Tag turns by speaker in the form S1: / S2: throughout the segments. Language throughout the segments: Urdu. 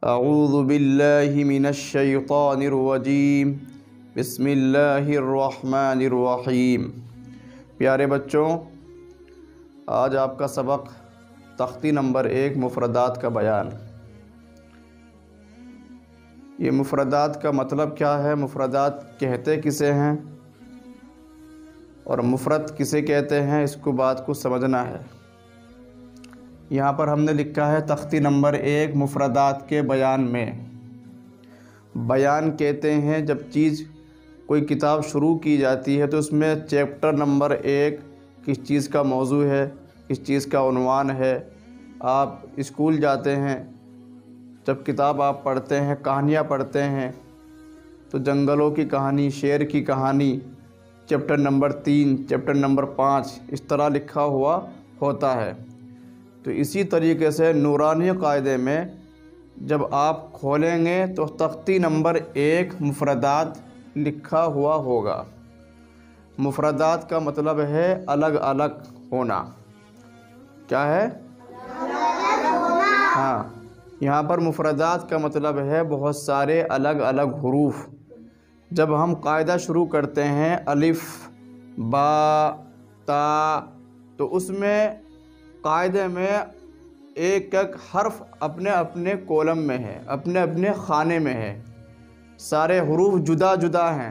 S1: اعوذ باللہ من الشیطان الرجیم بسم اللہ الرحمن الرحیم۔ پیارے بچوں، آج آپ کا سبق تختی نمبر 1 مفردات کا بیان۔ یہ مفردات کا مطلب کیا ہے، مفردات کہتے کسے ہیں اور مفرد کسے کہتے ہیں، اس کو بات کو سمجھنا ہے۔ یہاں پر ہم نے لکھا ہے تختی نمبر 1 مفردات کے بیان میں۔ بیان کہتے ہیں جب چیز کوئی کتاب شروع کی جاتی ہے تو اس میں چیپٹر نمبر 1 کس چیز کا موضوع ہے، کس چیز کا عنوان ہے۔ آپ اسکول جاتے ہیں، جب کتاب آپ پڑھتے ہیں، کہانیاں پڑھتے ہیں تو جنگلوں کی کہانی، شیر کی کہانی، چیپٹر نمبر 3، چیپٹر نمبر 5 اس طرح لکھا ہوا ہوتا ہے۔ تو اسی طریقے سے نورانی قاعدے میں جب آپ کھولیں گے تو تختی نمبر 1 مفردات لکھا ہوا ہوگا۔ مفردات کا مطلب ہے الگ الگ ہونا۔ کیا ہے؟ ہاں، یہاں پر مفردات کا مطلب ہے بہت سارے الگ الگ حروف۔ جب ہم قاعدہ شروع کرتے ہیں الف، با، تا، تو اس میں قاعدے میں ایک ایک حرف اپنے اپنے کولم میں ہے، اپنے اپنے خانے میں ہے۔ سارے حروف جدا جدا ہیں،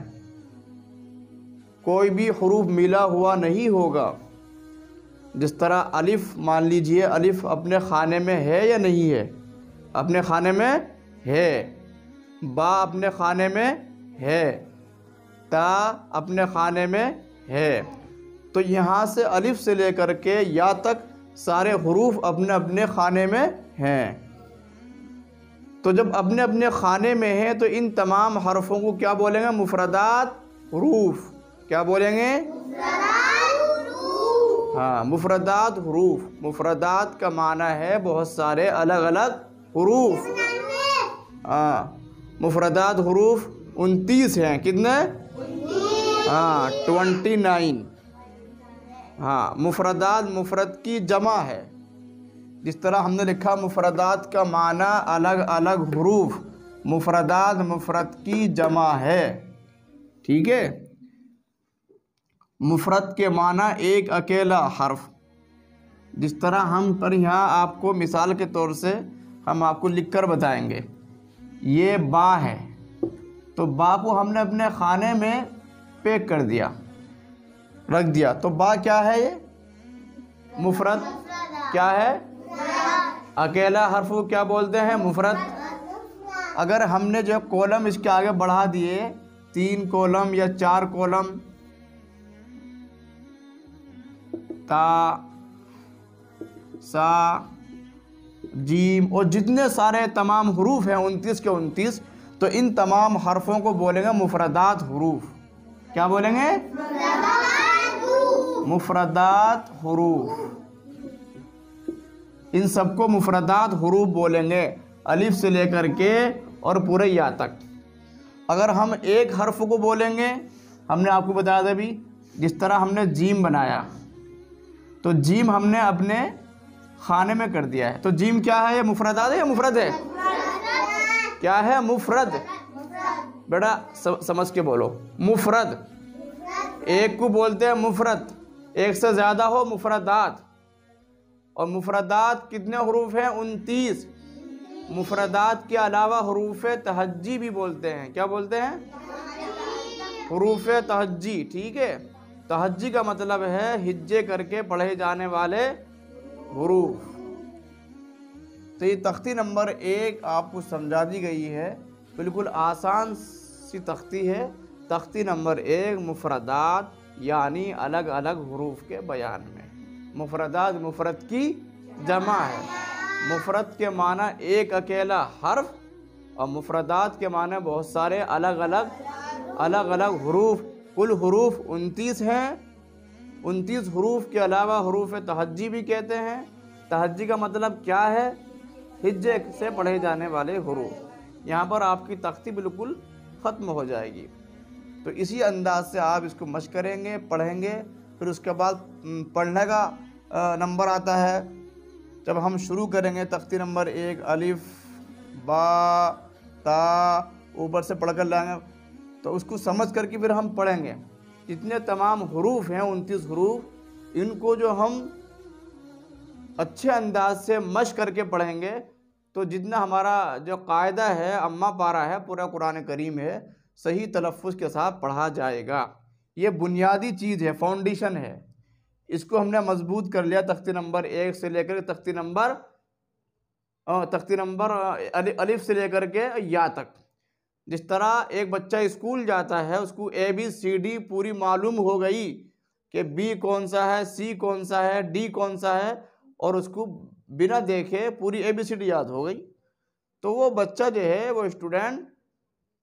S1: کوئی بھی حروف ملا ہوا نہیں ہوگا۔ جس طرح الف مان لیجئے، الف اپنے خانے میں ہے یا نہیں ہے؟ اپنے خانے میں ہے۔ با اپنے خانے میں ہے، تا اپنے خانے میں ہے۔ تو یہاں سے الف سے لے کر کے یا تک سارے حروف اپنے اپنے خانے میں ہیں۔ تو جب اپنے اپنے خانے میں ہیں تو ان تمام حرفوں کو کیا بولیں گے؟ مفردات حروف۔ کیا بولیں گے؟ ہاں، مفردات حروف۔ مفردات کا معنی ہے بہت سارے الگ الگ حروف۔ ہاں، مفردات حروف 29 ہیں۔ کتنے؟ ہاں، 29۔ ہاں، مفردات مفرد کی جمع ہے۔ جس طرح ہم نے لکھا مفردات کا معنی الگ الگ حروف، مفردات مفرد کی جمع ہے۔ ٹھیک ہے؟ مفرد کے معنی ایک اکیلا حرف۔ جس طرح ہم پر یہاں آپ کو مثال کے طور سے ہم آپ کو لکھ کر بتائیں گے۔ یہ با ہے، تو با کو ہم نے اپنے خانے میں پیک کر دیا، رکھ دیا، تو با کیا ہے؟ یہ مفرد۔ کیا ہے؟ اکیلا حرف کو کیا بولتے ہیں؟ مفرد۔ اگر ہم نے جو کولم اس کے آگے بڑھا دیے، 3 کولم یا 4 کولم، تا، سا، جیم اور جتنے سارے تمام حروف ہیں 29 کے 29، تو ان تمام حرفوں کو بولیں گے مفردات حروف۔ کیا بولیں گے؟ مفردات حروف۔ ان سب کو مفردات حروف بولیں گے، الف سے لے کر کے اور پورے یا تک۔ اگر ہم ایک حرف کو بولیں گے، ہم نے آپ کو بتایا تھا بھی، جس طرح ہم نے جیم بنایا تو جیم ہم نے اپنے خانے میں کر دیا ہے۔ تو جیم کیا ہے؟ یہ مفردات ہے یا مفرد ہے؟ کیا ہے؟ مفرد۔ بیٹا سمجھ کے بولو، مفرد۔ ایک کو بولتے ہیں مفرد، ایک سے زیادہ ہو مفردات۔ اور مفردات کتنے حروف ہیں؟ 29۔ مفردات کے علاوہ حروف تہجی بھی بولتے ہیں۔ کیا بولتے ہیں؟ حروف تہجی۔ ٹھیک ہے؟ تہجی کا مطلب ہے ہجے کر کے پڑھے جانے والے حروف۔ تو یہ تختی نمبر 1 آپ کو سمجھا دی گئی ہے، بالکل آسان سی تختی ہے۔ تختی نمبر 1 مفردات یعنی الگ الگ حروف کے بیان میں۔ مفردات مفرد کی جمع ہے۔ مفرد کے معنی ایک اکیلا حرف اور مفردات کے معنی بہت سارے الگ الگ حروف۔ کل حروف 29 ہیں۔ 29 حروف کے علاوہ حروف تہجی بھی کہتے ہیں۔ تہجی کا مطلب کیا ہے؟ ہجے سے پڑھے جانے والے حروف۔ یہاں پر آپ کی تختی بالکل ختم ہو جائے گی۔ تو اسی انداز سے آپ اس کو مشق کریں گے، پڑھیں گے، پھر اس کے بعد پڑھنے کا نمبر آتا ہے۔ جب ہم شروع کریں گے تختی نمبر 1 الف، با تا اوپر سے پڑھ کر لائیں گے، تو اس کو سمجھ کر کے پھر ہم پڑھیں گے۔ جتنے تمام حروف ہیں 29 حروف، ان کو جو ہم اچھے انداز سے مشق کر کے پڑھیں گے تو جتنا ہمارا جو قاعدہ ہے، اماں پارہ ہے، پورا قرآن کریم ہے، صحیح تلفظ کے ساتھ پڑھا جائے گا۔ یہ بنیادی چیز ہے، فاؤنڈیشن ہے۔ اس کو ہم نے مضبوط کر لیا تختی نمبر 1 سے لے کر تختی نمبر الف سے لے کر کے یا تک۔ جس طرح ایک بچہ اسکول جاتا ہے، اس کو ABCD پوری معلوم ہو گئی کہ B کون سا ہے، C کون سا ہے، D کون سا ہے، اور اس کو بنا دیکھے پوری ABCD یاد ہو گئی، تو وہ بچہ جو ہے، وہ اسٹوڈنٹ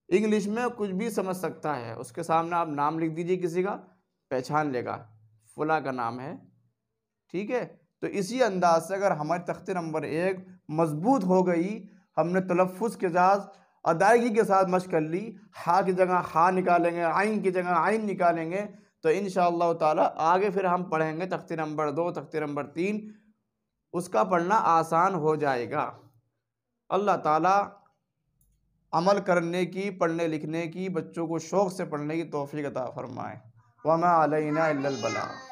S1: انگلش میں کچھ بھی سمجھ سکتا ہے۔ اس کے سامنے آپ نام لکھ دیجئے کسی کا، پہچان لے گا فلاں کا نام ہے، ٹھیک ہے۔ تو اسی انداز سے اگر ہماری تختی نمبر 1 مضبوط ہو گئی، ہم نے تلفظ کے ساتھ ادائیگی کے ساتھ مشق کر لی، ہا کی جگہ ہا نکالیں گے، عین کی جگہ عین نکالیں گے، تو انشاءاللہ تعالی آگے پھر ہم پڑھیں گے تختی نمبر 2، تختی نمبر 3، اس کا پڑھنا آسان ہو جائے گا۔ اللہ تعالی عمل کرنے کی، پڑھنے لکھنے کی، بچوں کو شوق سے پڑھنے کی توفیق عطا فرمائے۔ وما علینا الا البلاغ۔